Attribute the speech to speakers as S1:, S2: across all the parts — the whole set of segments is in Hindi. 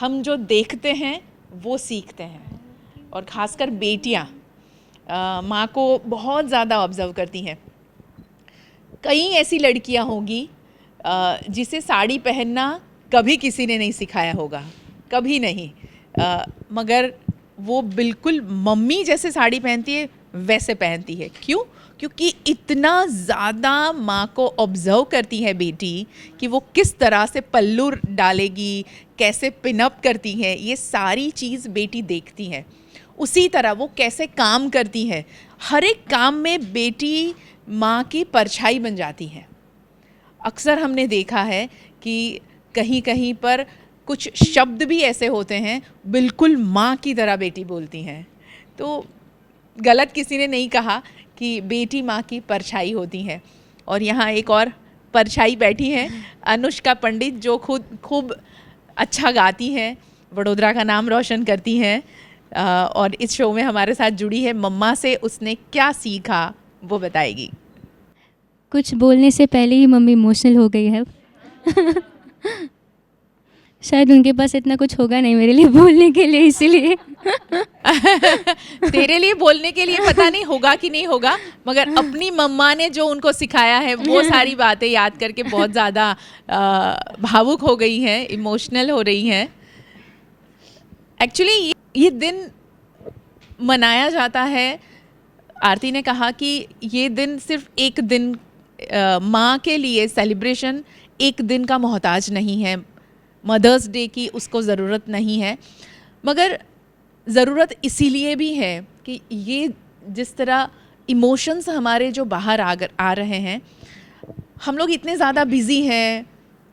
S1: हम जो देखते हैं वो सीखते हैं, और ख़ासकर बेटियाँ माँ को बहुत ज़्यादा ऑब्ज़र्व करती हैं। कई ऐसी लड़कियाँ होंगी जिसे साड़ी पहनना कभी किसी ने नहीं सिखाया होगा, कभी नहीं, मगर वो बिल्कुल मम्मी जैसे साड़ी पहनती है वैसे पहनती है। क्यों? क्योंकि इतना ज़्यादा माँ को ऑब्ज़र्व करती है बेटी कि वो किस तरह से पल्लू डालेगी, कैसे पिनअप करती है, ये सारी चीज़ बेटी देखती है। उसी तरह वो कैसे काम करती है, हर एक काम में बेटी माँ की परछाई बन जाती है। अक्सर हमने देखा है कि कहीं कहीं पर कुछ शब्द भी ऐसे होते हैं बिल्कुल माँ की तरह बेटी बोलती हैं। तो गलत किसी ने नहीं कहा कि बेटी माँ की परछाई होती है। और यहाँ एक और परछाई बैठी है, अनुष्का पंडित, जो खुद खूब अच्छा गाती हैं, वडोदरा का नाम रोशन करती हैं, और इस शो में हमारे साथ जुड़ी है। मम्मा से उसने क्या सीखा वो बताएगी।
S2: कुछ बोलने से पहले ही मम्मी इमोशनल हो गई है। शायद उनके पास इतना कुछ होगा नहीं मेरे लिए बोलने के लिए, इसीलिए।
S1: तेरे लिए बोलने के लिए पता नहीं होगा कि नहीं होगा, मगर अपनी मम्मा ने जो उनको सिखाया है वो सारी बातें याद करके बहुत ज़्यादा भावुक हो गई हैं, इमोशनल हो रही हैं। एक्चुअली ये दिन मनाया जाता है, आरती ने कहा कि ये दिन सिर्फ एक दिन, माँ के लिए सेलिब्रेशन एक दिन का मोहताज नहीं है, मदर्स डे की उसको ज़रूरत नहीं है, मगर ज़रूरत इसीलिए भी है कि ये जिस तरह इमोशंस हमारे जो बाहर आ रहे हैं, हम लोग इतने ज़्यादा बिज़ी हैं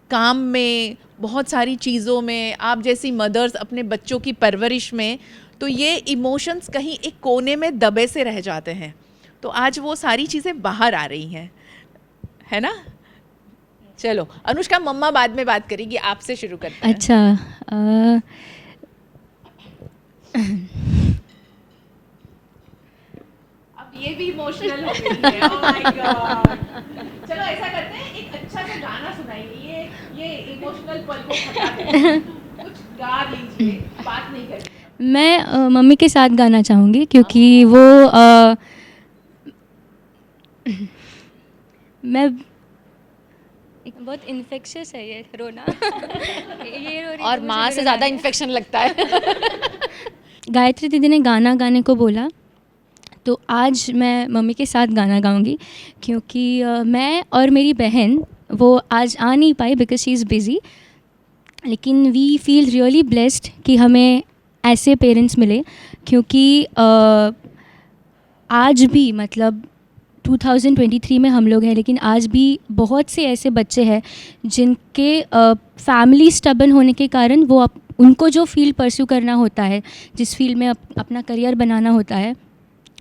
S1: काम में, बहुत सारी चीज़ों में, आप जैसी मदर्स अपने बच्चों की परवरिश में, तो ये इमोशंस कहीं एक कोने में दबे से रह जाते हैं। तो आज वो सारी चीज़ें बाहर आ रही हैं, है ना। चलो अनुष्का, मम्मा बाद में बात करेगी, आपसे शुरू करते हैं।
S2: अच्छा,
S1: अब ये भी इमोशनल हो गई है। Oh my God. चलो ऐसा करते हैं, एक अच्छा सा गाना सुनाइए, ये इमोशनल पल को हटा दें, कुछ गा लीजिए, बात नहीं करें।
S2: मैं मम्मी के साथ गाना चाहूँगी क्योंकि वो मैं एक बहुत इन्फेक्शियस है ये रोना। ये रो रही
S3: और
S2: तो मुझे
S3: माँ
S2: भी
S3: से
S2: रोना
S3: ज़्यादा
S2: आ गया।
S3: इन्फेक्शन लगता है।
S2: गायत्री दीदी ने गाना गाने को बोला, तो आज मैं मम्मी के साथ गाना गाऊंगी क्योंकि मैं और मेरी बहन वो आज आ नहीं पाई बिकॉज शी इज़ बिज़ी, लेकिन वी फील रियली ब्लेस्ड कि हमें ऐसे पेरेंट्स मिले, क्योंकि आज भी मतलब 2023 में हम लोग हैं, लेकिन आज भी बहुत से ऐसे बच्चे हैं जिनके फैमिली स्टबन होने के कारण वो उनको जो फील्ड परस्यू करना होता है, जिस फील्ड में अपना करियर बनाना होता है,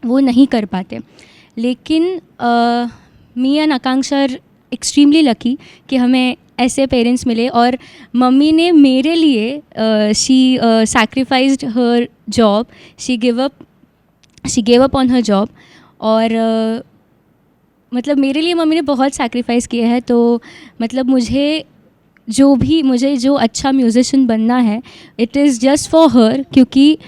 S2: वो नहीं कर पाते। लेकिन me and Akanksha are extremely lucky कि हमें ऐसे पेरेंट्स मिले, और मम्मी ने मेरे लिए she sacrificed her job, she gave up on her job, और मतलब मेरे लिए मम्मी ने बहुत सैक्रिफाइस किया है। तो मतलब मुझे जो अच्छा म्यूजिशियन बनना है, it is just for her, क्योंकि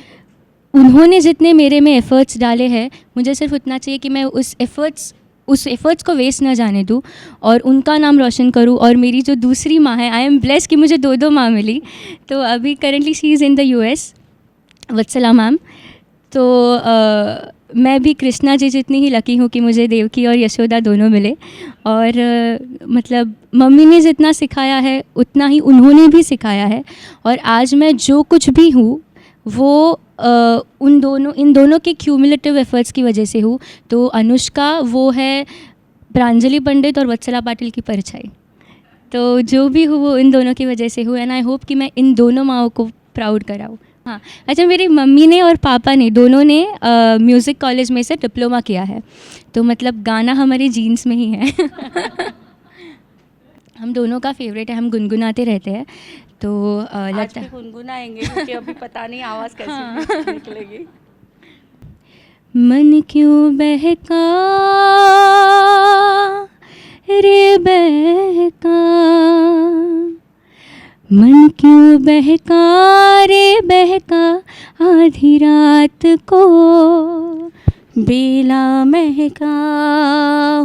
S2: उन्होंने जितने मेरे में एफ़र्ट्स डाले हैं, मुझे सिर्फ उतना चाहिए कि मैं उस एफ़र्ट्स को वेस्ट ना जाने दूँ और उनका नाम रोशन करूँ। और मेरी जो दूसरी माँ है, आई एम ब्लेस्ड कि मुझे दो माँ मिली। तो अभी currently she is in the US, Vatsala ma'am. तो मैं भी कृष्णा जी जितनी ही लकी हूँ कि मुझे देवकी और यशोदा दोनों मिले। और मतलब मम्मी ने जितना सिखाया है उतना ही उन्होंने भी सिखाया है, और आज मैं जो कुछ भी हूँ वो इन दोनों के क्यूमुलेटिव एफर्ट्स की वजह से हूँ। तो अनुष्का वो है प्रांजलि पंडित और वत्सला पाटिल की परछाई। तो जो भी हूँ वो इन दोनों की वजह से हूँ, एंड आई होप कि मैं इन दोनों माँओं को प्राउड कराऊँ। हाँ, अच्छा, मेरी मम्मी ने और पापा ने दोनों ने म्यूज़िक कॉलेज में से डिप्लोमा किया है, तो मतलब गाना हमारे जीन्स में ही है। हम दोनों का फेवरेट है, हम गुनगुनाते रहते हैं। तो
S3: आज भी गुनगुनाएंगे क्योंकि अभी पता नहीं आवाज़ कैसे निकलेगी।
S2: मन क्यों बहका रे बहका, मन क्यों बहका रे बहका आधी रात को, बेला महका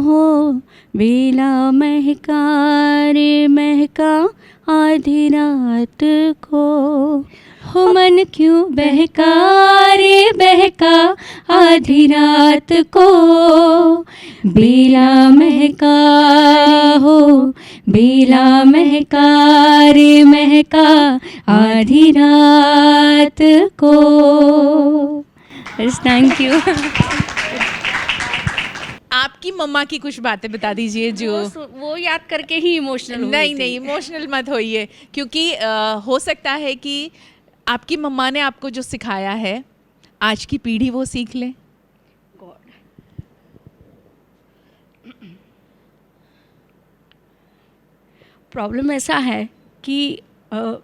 S2: हो बेला महका रे महका आधी रात को, हो मन क्यों बहका रे बहका आधी रात को, बेला महका हो बेला महका रे महका आधी रात को। Thank you.
S1: आपकी मम्मा की कुछ बातें बता दीजिए जो
S3: वो याद करके ही इमोशनल
S1: नहीं नहीं इमोशनल मत होइए, क्योंकि हो सकता है कि आपकी मम्मा ने आपको जो सिखाया है आज की पीढ़ी वो सीख ले।
S3: प्रॉब्लम ऐसा है कि
S1: आई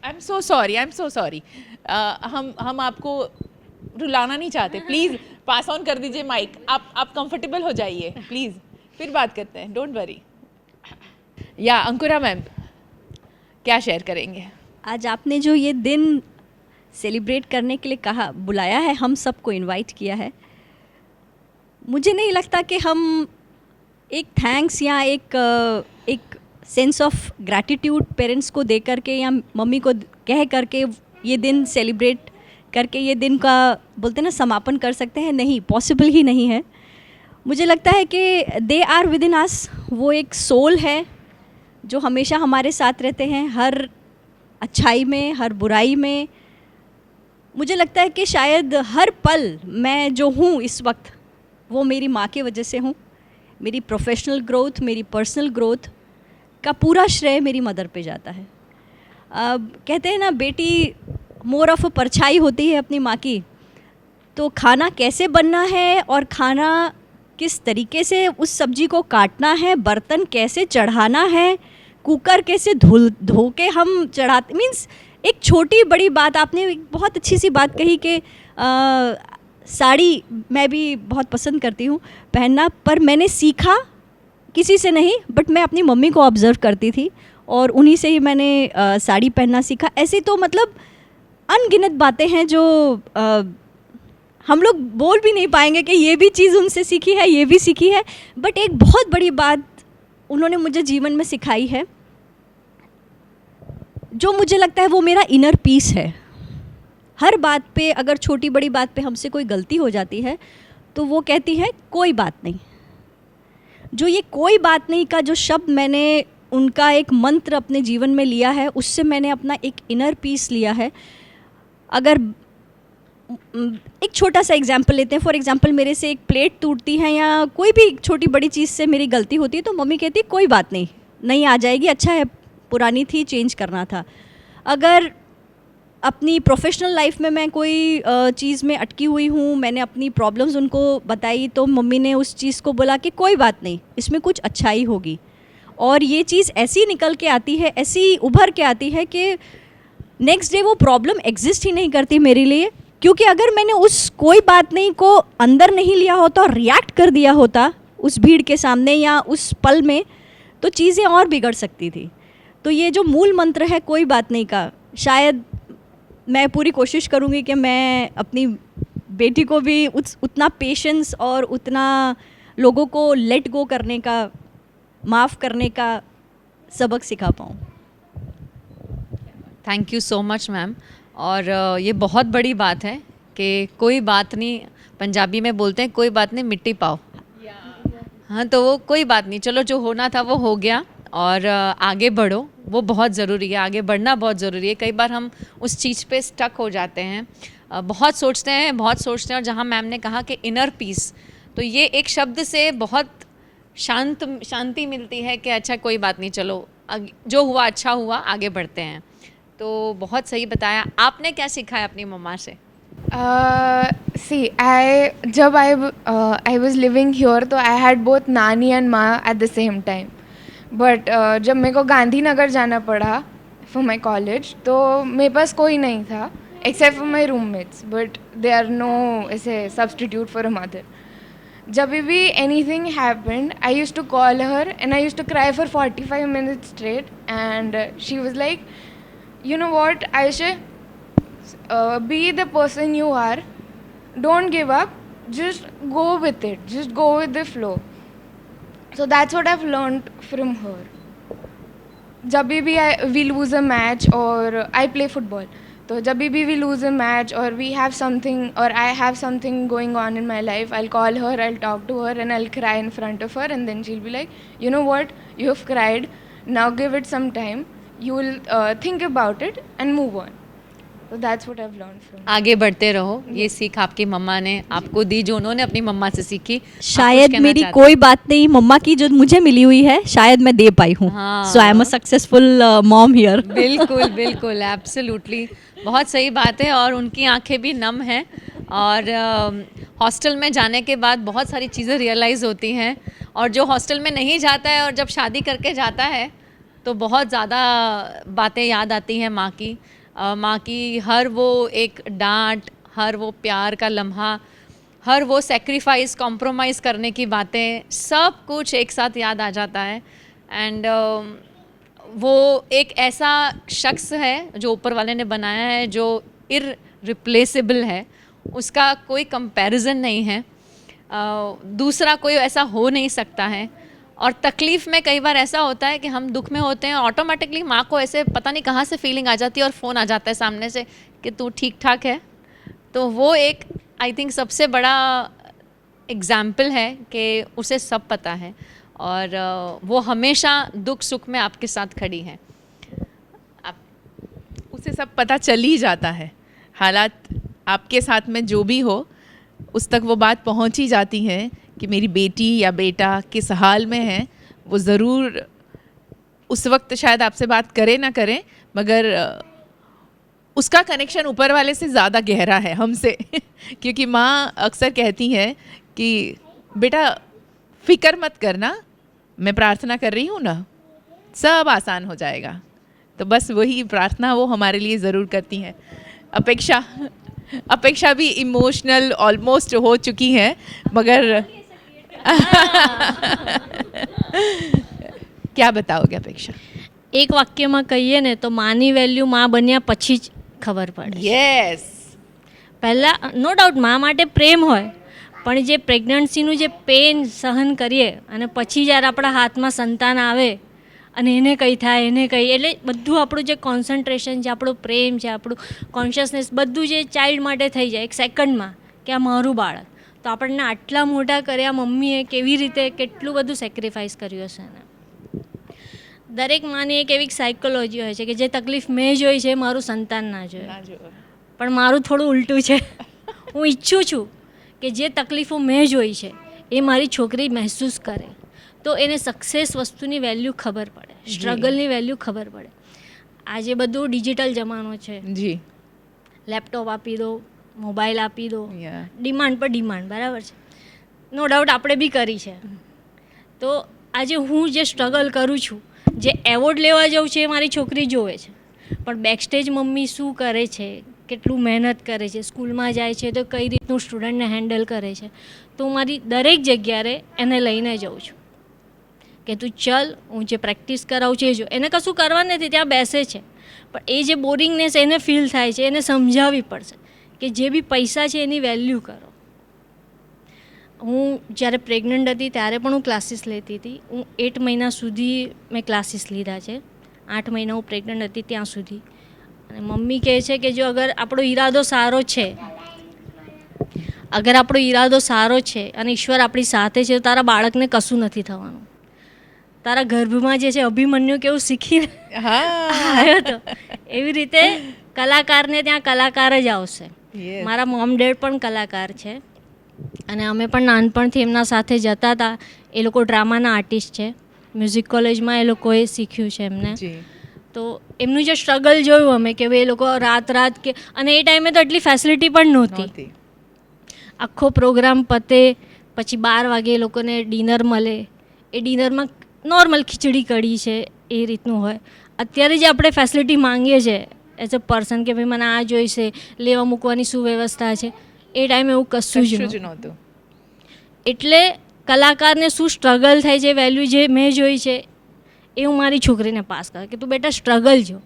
S1: एम सो सॉरी हम आपको रुलाना नहीं चाहते, प्लीज़ पास ऑन कर दीजिए माइक। आप कंफर्टेबल हो जाइए प्लीज़, फिर बात करते हैं, डोंट वरी। या अंकुरा मैम क्या शेयर करेंगे?
S4: आज आपने जो ये दिन सेलिब्रेट करने के लिए कहा, बुलाया है, हम सबको इनवाइट किया है, मुझे नहीं लगता कि हम एक थैंक्स या एक सेंस ऑफ ग्रैटिट्यूड पेरेंट्स को दे करके या मम्मी को कह करके ये दिन सेलिब्रेट करके ये दिन का बोलते हैं ना समापन कर सकते हैं। नहीं, पॉसिबल ही नहीं है। मुझे लगता है कि दे आर विद इन अस, वो एक सोल है जो हमेशा हमारे साथ रहते हैं, हर अच्छाई में, हर बुराई में। मुझे लगता है कि शायद हर पल मैं जो हूँ इस वक्त वो मेरी माँ की वजह से हूँ। मेरी प्रोफेशनल ग्रोथ, मेरी पर्सनल ग्रोथ का पूरा श्रेय मेरी मदर पे जाता है। कहते हैं ना, बेटी मोर ऑफ अ परछाई होती है अपनी माँ की। तो खाना कैसे बनना है और खाना किस तरीके से उस सब्जी को काटना है, बर्तन कैसे चढ़ाना है, कुकर कैसे धो के हम चढ़ाते, मीन्स एक छोटी बड़ी बात। आपने एक बहुत अच्छी सी बात कही कि साड़ी मैं भी बहुत पसंद करती हूँ पहनना, पर मैंने सीखा किसी से नहीं, बट मैं अपनी मम्मी को ऑब्ज़र्व करती थी और उन्हीं से ही मैंने साड़ी पहनना सीखा। ऐसे तो मतलब अनगिनत बातें हैं जो हम लोग बोल भी नहीं पाएंगे कि ये भी चीज़ उनसे सीखी है, ये भी सीखी है। बट एक बहुत बड़ी बात उन्होंने मुझे जीवन में सिखाई है, जो मुझे लगता है वो मेरा इनर पीस है। हर बात पे, अगर छोटी बड़ी बात पे हमसे कोई गलती हो जाती है तो वो कहती है कोई बात नहीं। जो ये कोई बात नहीं का जो शब्द मैंने उनका एक मंत्र अपने जीवन में लिया है, उससे मैंने अपना एक इनर पीस लिया है। अगर एक छोटा सा एग्जाम्पल लेते हैं, फॉर एग्जाम्पल मेरे से एक प्लेट टूटती है या कोई भी छोटी बड़ी चीज़ से मेरी गलती होती है तो मम्मी कहती है कोई बात नहीं, नहीं आ जाएगी, अच्छा है, पुरानी थी, चेंज करना था। अगर अपनी प्रोफेशनल लाइफ में मैं कोई चीज़ में अटकी हुई हूँ, मैंने अपनी प्रॉब्लम्स उनको बताई तो मम्मी ने उस चीज़ को बोला कि कोई बात नहीं, इसमें कुछ अच्छाई होगी। और ये चीज़ ऐसी निकल के आती है, ऐसी उभर के आती है कि नेक्स्ट डे वो प्रॉब्लम एग्जिस्ट ही नहीं करती मेरे लिए। क्योंकि अगर मैंने उस कोई बात नहीं को अंदर नहीं लिया होता और रिएक्ट कर दिया होता उस भीड़ के सामने या उस पल में, तो चीज़ें और बिगड़ सकती थी। तो ये जो मूल मंत्र है कोई बात नहीं का, शायद मैं पूरी कोशिश करूँगी कि मैं अपनी बेटी को भी उतना पेशेंस और उतना लोगों को लेट गो करने का, माफ़ करने का सबक सिखा पाऊँ।
S5: Thank you so much ma'am. और ये बहुत बड़ी बात है कि कोई बात नहीं, पंजाबी में बोलते हैं कोई बात नहीं मिट्टी पाओ। हाँ, तो वो कोई बात नहीं, चलो जो होना था वो हो गया और आगे बढ़ो, वो बहुत ज़रूरी है। आगे बढ़ना बहुत ज़रूरी है। कई बार हम उस चीज़ पे स्टक हो जाते हैं, बहुत सोचते हैं और जहाँ मैम ने कहा कि इनर पीस, तो ये एक शब्द से बहुत शांति मिलती है कि अच्छा कोई बात नहीं, चलो जो हुआ अच्छा हुआ, आगे बढ़ते हैं। तो बहुत सही बताया। आपने क्या सीखा है अपनी मम्मा से?
S6: जब I was living here तो I had both नानी and माँ at the same time. But जब मेरे को गांधीनगर जाना पड़ा फॉर माई कॉलेज तो मेरे पास कोई नहीं था except for my roommates, but they are no ऐसे सब्सटीट्यूट फॉर अ मदर। जब भी anything happened, I used to call her and I used to cry for 45 minutes straight. And she was like, you know what, Aisha, be the person you are. Don't give up. Just go with it. Just go with the flow. So that's what I've learned from her. जब भी we lose a match or I play football, तो जब भी we lose a match or we have something or I have something going on in my life, I'll call her, I'll talk to her and I'll cry in front of her, and then she'll be like, you know what, you have cried, now give it some time, you will think about it and move on. So that's what I've learned from her.
S5: आगे बढ़ते रहो, ये सीख आपकी मम्मा ने आपको दी जो उन्होंने अपनी मम्मा से सीखी. आप कुछ
S4: शायद
S5: कहना
S4: मेरी
S5: चाहते
S4: कोई बात नहीं मम्मा की जो मुझे मिली हुई है शायद मैं दे पाई हूँ.
S5: हाँ.
S4: So I am a successful mom here.
S5: बिल्कुल बिल्कुल एब्सोल्युटली, बहुत सही बात है. और उनकी आंखें भी नम हैं. और हॉस्टल में जाने के बाद बहुत सारी चीज़ें रियलाइज़ होती हैं. और जो हॉस्टल में नहीं जाता है और जब शादी करके जाता है तो बहुत ज़्यादा बातें याद आती हैं माँ की हर वो एक डांट, हर वो प्यार का लम्हा, हर वो सेक्रीफाइस, कॉम्प्रोमाइज़ करने की बातें, सब कुछ एक साथ याद आ जाता है. एंड वो एक ऐसा शख्स है जो ऊपर वाले ने बनाया है जो इररिप्लेसेबल है, उसका कोई कंपैरिजन नहीं है. दूसरा कोई ऐसा हो नहीं सकता है. और तकलीफ़ में कई बार ऐसा होता है कि हम दुख में होते हैं और ऑटोमेटिकली माँ को ऐसे पता नहीं कहाँ से फीलिंग आ जाती है और फ़ोन आ जाता है सामने से कि तू ठीक ठाक है. तो वो एक आई थिंक सबसे बड़ा एग्ज़ाम्पल है कि उसे सब पता है और वो हमेशा दुख सुख में आपके साथ खड़ी है.
S1: उसे सब पता चल ही जाता है. हालात आपके साथ में जो भी हो उस तक वो बात पहुंच ही जाती है कि मेरी बेटी या बेटा किस हाल में है. वो ज़रूर उस वक्त शायद आपसे बात करे ना करें, मगर उसका कनेक्शन ऊपर वाले से ज़्यादा गहरा है हमसे क्योंकि माँ अक्सर कहती है कि बेटा फ़िक्र मत करना, मैं प्रार्थना कर रही हूँ ना, सब आसान हो जाएगा. तो बस वही प्रार्थना वो हमारे लिए ज़रूर करती हैं. अपेक्षा भी इमोशनल ऑलमोस्ट हो चुकी है, मगर क्या बताओगे अपेक्षा?
S7: એક વાક્યમાં કહીએ ને તો માની વેલ્યુ માં બન્યા પછી જ ખબર પડે.
S1: યસ,
S7: પહેલાં નો ડાઉટ મા માટે પ્રેમ હોય, પણ જે પ્રેગ્નન્સીનું જે પેન સહન કરીએ અને પછી જ્યારે આપણા હાથમાં સંતાન આવે અને એને કંઈ થાય એને કંઈ, એટલે બધું આપણું જે કોન્સન્ટ્રેશન છે, આપણો પ્રેમ છે, આપણું કોન્શિયસનેસ બધું જે ચાઇલ્ડ માટે થઈ જાય એક સેકન્ડમાં કે આ મારું બાળક. તો આપણને આટલા મોટા કર્યા મમ્મીએ કેવી રીતે કેટલું બધું સેક્રિફાઈસ કર્યું હશે ને. દરેક માની એક એવી સાયકોલોજી હોય છે કે જે તકલીફ મેં જોઈ છે મારું સંતાન ના જોયું. પણ મારું થોડું ઉલટું છે. હું ઈચ્છું છું કે જે તકલીફો મેં જોઈ છે એ મારી છોકરી મહેસૂસ કરે, તો એને સક્સેસ વસ્તુની વેલ્યુ ખબર પડે, સ્ટ્રગલની વેલ્યુ ખબર પડે. આજે બધું ડિજિટલ જમાનો છે.
S1: જી,
S7: લેપટોપ આપી દો, મોબાઈલ આપી દો,
S1: Yeah.
S7: ડિમાન્ડ પર ડિમાન્ડ, બરાબર છે. નો ડાઉટ આપણે બી કરી છે. તો આજે હું જે સ્ટ્રગલ કરું છું, જે એવોર્ડ લેવા જાઉં છું એ મારી છોકરી જોવે છે, પણ બેકસ્ટેજ મમ્મી શું કરે છે, કેટલું મહેનત કરે છે, સ્કૂલમાં જાય છે તો કઈ રીતનું સ્ટુડન્ટને હેન્ડલ કરે છે, તો હું મારી દરેક જગ્યાએ એને લઈને જાઉં છું કે તું ચલ, હું જે પ્રેક્ટિસ કરાવું છું એ જો. એને કશું કરવા નથી, ત્યાં બેસે છે, પણ એ જે બોરિંગનેસ એને ફીલ થાય છે એને સમજાવવી પડશે કે જે બી પૈસા છે એની વેલ્યુ કરો. હું જ્યારે પ્રેગ્નન્ટ હતી ત્યારે પણ હું ક્લાસીસ લેતી હતી. હું 8 મહિના સુધી મેં ક્લાસીસ લીધા છે. 8 મહિના હું પ્રેગ્નન્ટ હતી ત્યાં સુધી. અને મમ્મી કહે છે કે જો અગર આપણો ઈરાદો સારો છે, અને ઈશ્વર આપણી સાથે છે, તો તારા બાળકને કશું નથી થવાનું. તારા ગર્ભમાં જે છે અભિમન્યુ કેવું શીખીને આવ્યો હતો, એવી રીતે કલાકારને ત્યાં કલાકાર જ આવશે. મારા મોમ ડેડ પણ કલાકાર છે અને અમે પણ નાનપણથી એમના સાથે જતા હતા. એ લોકો ડ્રામાના આર્ટિસ્ટ છે, મ્યુઝિક કોલેજમાં એ લોકોએ શીખ્યું છે એમને. તો એમનું જે સ્ટ્રગલ જોયું અમે કે એ લોકો રાત કે, અને એ ટાઈમે તો એટલી ફેસિલિટી પણ નહોતી. આખો પ્રોગ્રામ પતે પછી 12 વાગે એ લોકોને ડિનર મળે. એ ડિનરમાં નોર્મલ ખીચડી કઢી છે એ રીતનું હોય. અત્યારે જે આપણે ફેસિલિટી માંગીએ છીએ એઝ અ પર્સન કે ભાઈ મને આ જોઈશે, લેવા મૂકવાની શું વ્યવસ્થા છે, એ ટાઈમે એવું કશું જ નહોતું. એટલે કલાકારને શું સ્ટ્રગલ થાય છે, વેલ્યુ જે મેં જોઈ છે એ હું મારી છોકરીને પાસ કર કે તું બેટા સ્ટ્રગલ જો.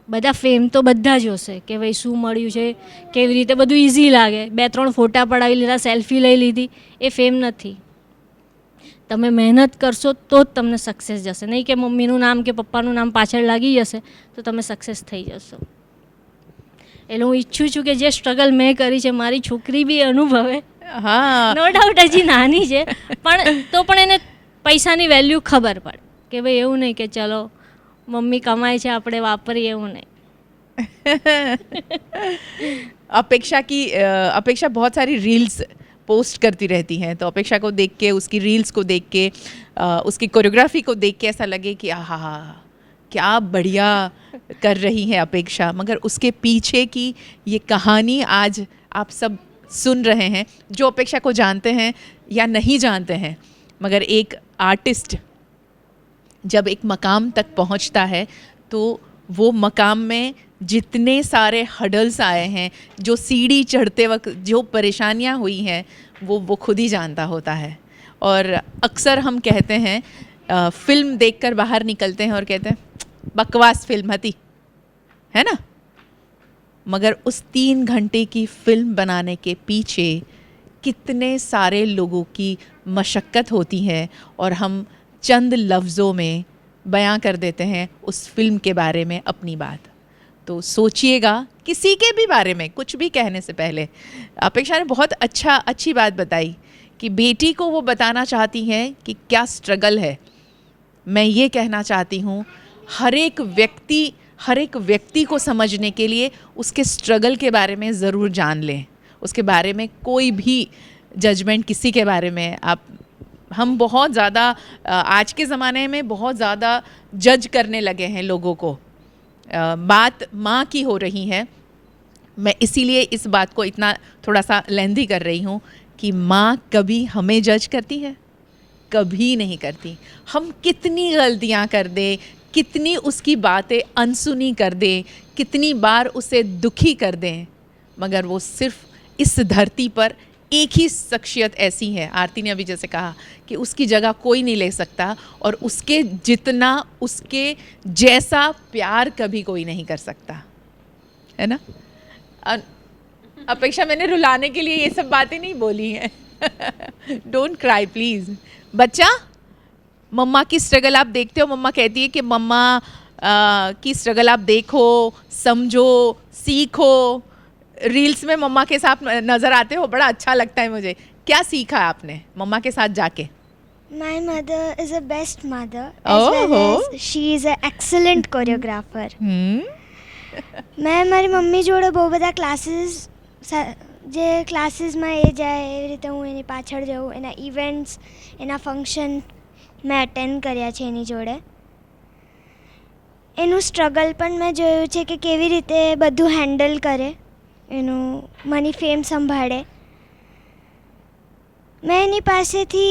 S7: બધા ફેમ તો બધા જોશે કે ભાઈ શું મળ્યું છે, કેવી રીતે બધું ઇઝી લાગે, 2-3 ફોટા પડાવી લીધા, સેલ્ફી લઈ લીધી, એ ફેમ નથી. તમે મહેનત કરશો તો જ તમને સક્સેસ જશે, નહીં કે મમ્મીનું નામ કે પપ્પાનું નામ પાછળ લાગી જશે તો તમે સક્સેસ થઈ જશો. એટલે હું ઈચ્છું છું કે જે સ્ટ્રગલ મેં કરી છે મારી છોકરી બી અનુભવે.
S1: હા,
S7: નો ડાઉટ હજી નાની છે પણ તો પણ એને પૈસાની વેલ્યુ ખબર પડે કે ભાઈ એવું નહીં કે ચલો મમ્મી કમાય છે આપણે વાપરીએ, એવું નહીં.
S1: अपेक्षा बहुत सारी रील्स पोस्ट करती रहती हैं, तो अपेक्षा को देख के, उसकी रील्स को देख के, उसकी कोरियोग्राफी को देख के ऐसा लगे कि आहा क्या बढ़िया कर रही है अपेक्षा, मगर उसके पीछे की ये कहानी आज आप सब सुन रहे हैं, जो अपेक्षा को जानते हैं या नहीं जानते हैं. मगर एक आर्टिस्ट जब एक मकाम तक पहुंचता है तो वो मकाम में जितने सारे हडल्स आए हैं, जो सीढ़ी चढ़ते वक्त जो परेशानियां हुई हैं, वो खुद ही जानता होता है. और अक्सर हम कहते हैं, फिल्म देखकर बाहर निकलते हैं और कहते हैं बकवास फिल्म थी, है ना. मगर उस 3 घंटे की फिल्म बनाने के पीछे कितने सारे लोगों की मशक्क़त होती है और हम चंद लफ्ज़ों में बयां कर देते हैं उस फिल्म के बारे में अपनी बात. तो सोचिएगा किसी के भी बारे में कुछ भी कहने से पहले. अपेक्षा ने बहुत अच्छी बात बताई कि बेटी को वो बताना चाहती हैं कि क्या स्ट्रगल है. मैं ये कहना चाहती हूँ, हर एक व्यक्ति को समझने के लिए उसके स्ट्रगल के बारे में ज़रूर जान लें. उसके बारे में कोई भी जजमेंट किसी के बारे में हम बहुत ज़्यादा आज के ज़माने में बहुत ज़्यादा जज करने लगे हैं लोगों को. बात माँ की हो रही है, मैं इसीलिए इस बात को इतना थोड़ा सा लेंथी कर रही हूँ कि माँ कभी हमें जज करती है? कभी नहीं करती. हम कितनी गलतियाँ कर दें, कितनी उसकी बातें अनसुनी कर दें, कितनी बार उसे दुखी कर दें, मगर वो सिर्फ इस धरती पर एक ही शख्सियत ऐसी है, आरती ने अभी जैसे कहा, कि उसकी जगह कोई नहीं ले सकता और उसके जितना, उसके जैसा प्यार कभी कोई नहीं कर सकता, है ना. अपेक्षा, मैंने रुलाने के लिए ये सब बातें नहीं बोली हैं. Don't cry please. बच्चा, मम्मा की स्ट्रगल आप देखते हो, मम्मा कहती है कि मम्मा की स्ट्रगल आप देखो, समझो, सीखो. रील्स में मम्मा के साथ नज़र आते हो, बड़ा अच्छा लगता है मुझे. क्या सीखा आपने मम्मा के साथ जाके?
S8: My mother is a best mother as well as she is an excellent choreographer. मैं મારી મમ્મી જોડે બહુ બધા જે ક્લાસીસમાં એ જાય એવી રીતે હું એની પાછળ જાઉં, એના ઇવેન્ટ્સ, એના ફંક્શન મેં અટેન્ડ કર્યા છે એની જોડે. એનું સ્ટ્રગલ પણ મેં જોયું છે કે કેવી રીતે બધું હેન્ડલ કરે, એનું મની ફેમ સંભાળે. મેં એની પાસેથી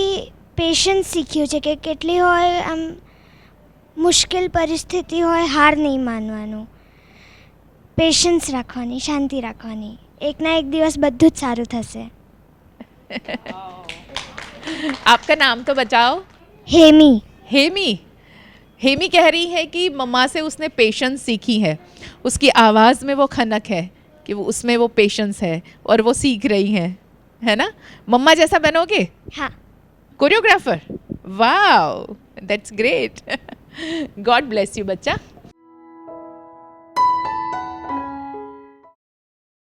S8: પેશન્સ શીખ્યું છે કે કેટલી હોય આમ મુશ્કેલ પરિસ્થિતિ હોય, હાર નહીં માનવાનું, પેશન્સ રાખવાની, શાંતિ રાખવાની. એક ના એક દિવસ બધું જ સારું થશે.
S1: आपका नाम तो बताओ.
S8: हेमी.
S1: हेमी कह रही है कि मम्मा से उसने पेशेंस सीखी है. उसकी आवाज़ में वो खनक है कि उसमें वो पेशेंस है और वो सीख रही हैं, है ना. मम्मा जैसा बनोगे?
S8: हाँ.
S1: Choreographer? Wow, that's great. God bless you बच्चा.